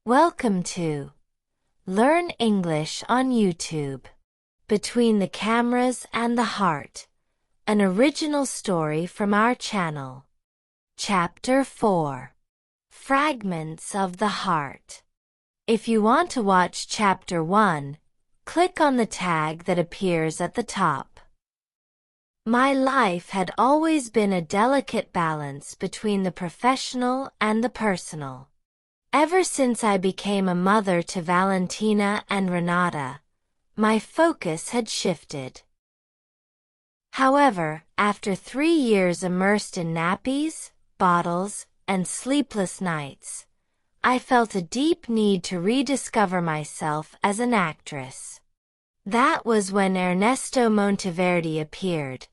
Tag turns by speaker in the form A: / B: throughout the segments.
A: Welcome to Learn English on YouTube. Between the Cameras and the Heart, an original story from our channel. Chapter 4. Fragments of the Heart. If you want to watch Chapter 1, click on the tag that appears at the top. My life had always been a delicate balance between the professional and the personal. Ever since I became a mother to Valentina and Renata, my focus had shifted. However, after 3 years immersed in nappies, bottles, and sleepless nights, I felt a deep need to rediscover myself as an actress. That was when Ernesto Monteverdi appeared,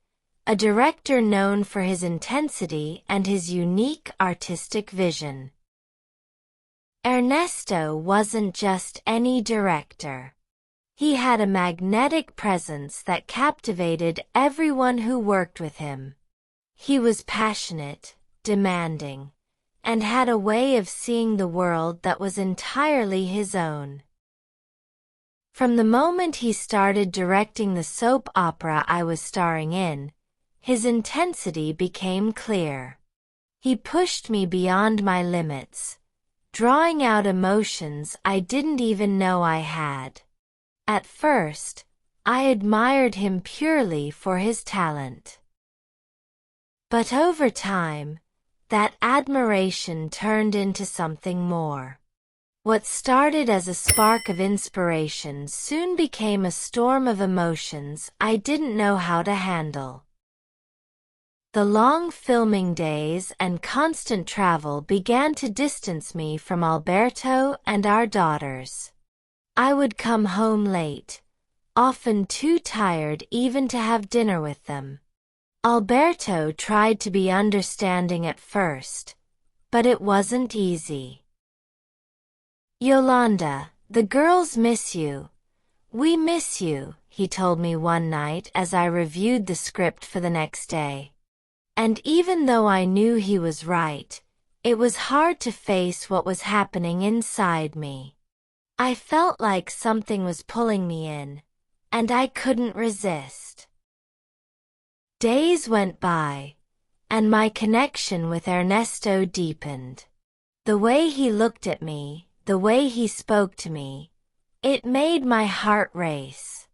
A: a director known for his intensity and his unique artistic vision. Ernesto wasn't just any director. He had a magnetic presence that captivated everyone who worked with him. He was passionate, demanding, and had a way of seeing the world that was entirely his own. From the moment he started directing the soap opera I was starring in, his intensity became clear. He pushed me beyond my limits, drawing out emotions I didn't even know I had. At first, I admired him purely for his talent. But over time, that admiration turned into something more. What started as a spark of inspiration soon became a storm of emotions I didn't know how to handle. The long filming days and constant travel began to distance me from Alberto and our daughters. I would come home late, often too tired even to have dinner with them. Alberto tried to be understanding at first, but it wasn't easy. "Yolanda, the girls miss you. We miss you," he told me one night as I reviewed the script for the next day. And even though I knew he was right, it was hard to face what was happening inside me. I felt like something was pulling me in, and I couldn't resist. Days went by, and my connection with Ernesto deepened. The way he looked at me, the way he spoke to me, it made my heart race.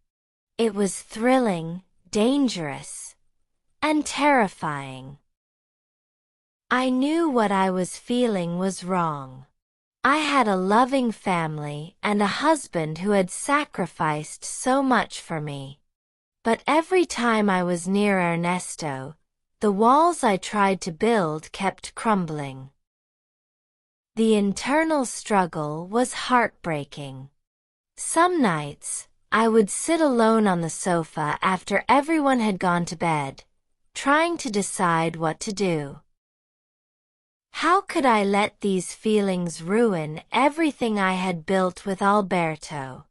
A: It was thrilling, dangerous, and terrifying. I knew what I was feeling was wrong. I had a loving family and a husband who had sacrificed so much for me. But every time I was near Ernesto, the walls I tried to build kept crumbling. The internal struggle was heartbreaking. Some nights, I would sit alone on the sofa after everyone had gone to bed, trying to decide what to do. How could I let these feelings ruin everything I had built with Alberto?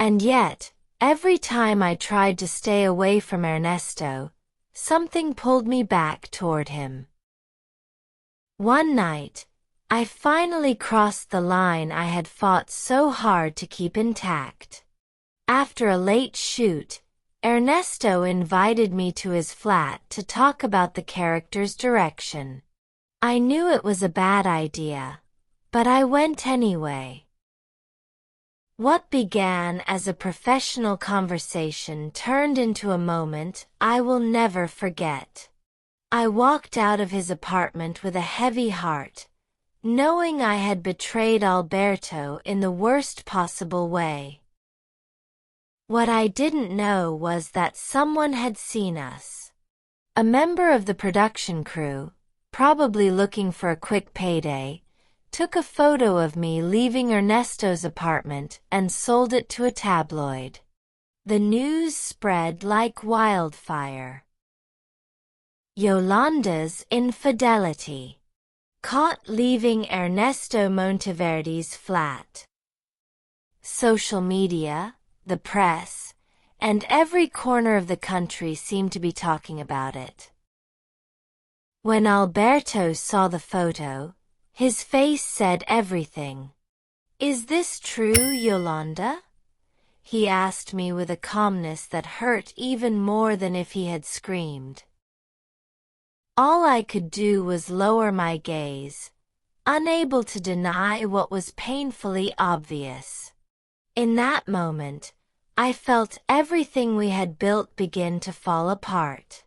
A: And yet, every time I tried to stay away from Ernesto, something pulled me back toward him. One night, I finally crossed the line I had fought so hard to keep intact. After a late shoot, Ernesto invited me to his flat to talk about the character's direction. I knew it was a bad idea, but I went anyway. What began as a professional conversation turned into a moment I will never forget. I walked out of his apartment with a heavy heart, knowing I had betrayed Alberto in the worst possible way. What I didn't know was that someone had seen us. A member of the production crew, probably looking for a quick payday, took a photo of me leaving Ernesto's apartment and sold it to a tabloid. The news spread like wildfire. Yolanda's infidelity. Caught leaving Ernesto Monteverdi's flat. Social media, the press, and every corner of the country seemed to be talking about it. When Alberto saw the photo, his face said everything. Is this true, Yolanda? He asked me with a calmness that hurt even more than if he had screamed. All I could do was lower my gaze, unable to deny what was painfully obvious. In that moment, I felt everything we had built begin to fall apart.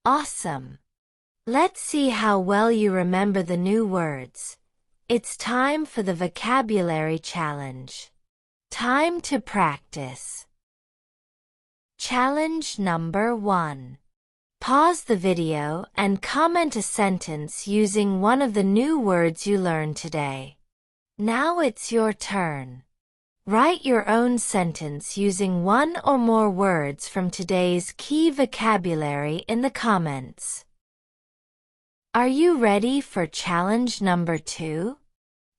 A: Awesome! Let's see how well you remember the new words. It's time for the vocabulary challenge. Time to practice. Challenge number 1. Pause the video and comment a sentence using one of the new words you learned today. Now it's your turn. Write your own sentence using one or more words from today's key vocabulary in the comments. Are you ready for challenge number 2?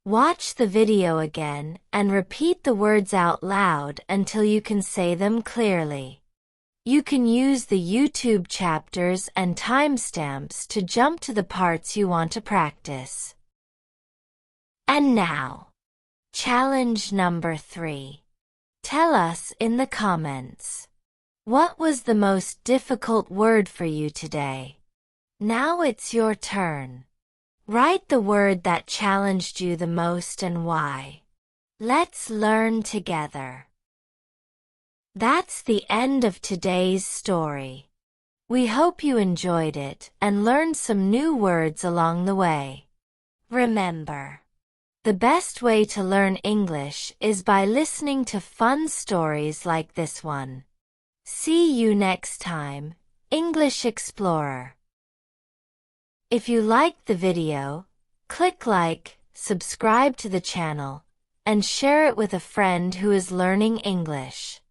A: Watch the video again and repeat the words out loud until you can say them clearly. You can use the YouTube chapters and timestamps to jump to the parts you want to practice. And now, challenge number 3. Tell us in the comments. What was the most difficult word for you today? Now it's your turn. Write the word that challenged you the most and why. Let's learn together. That's the end of today's story. We hope you enjoyed it and learned some new words along the way. Remember, the best way to learn English is by listening to fun stories like this one. See you next time, English Explorer. If you liked the video, click like, subscribe to the channel, and share it with a friend who is learning English.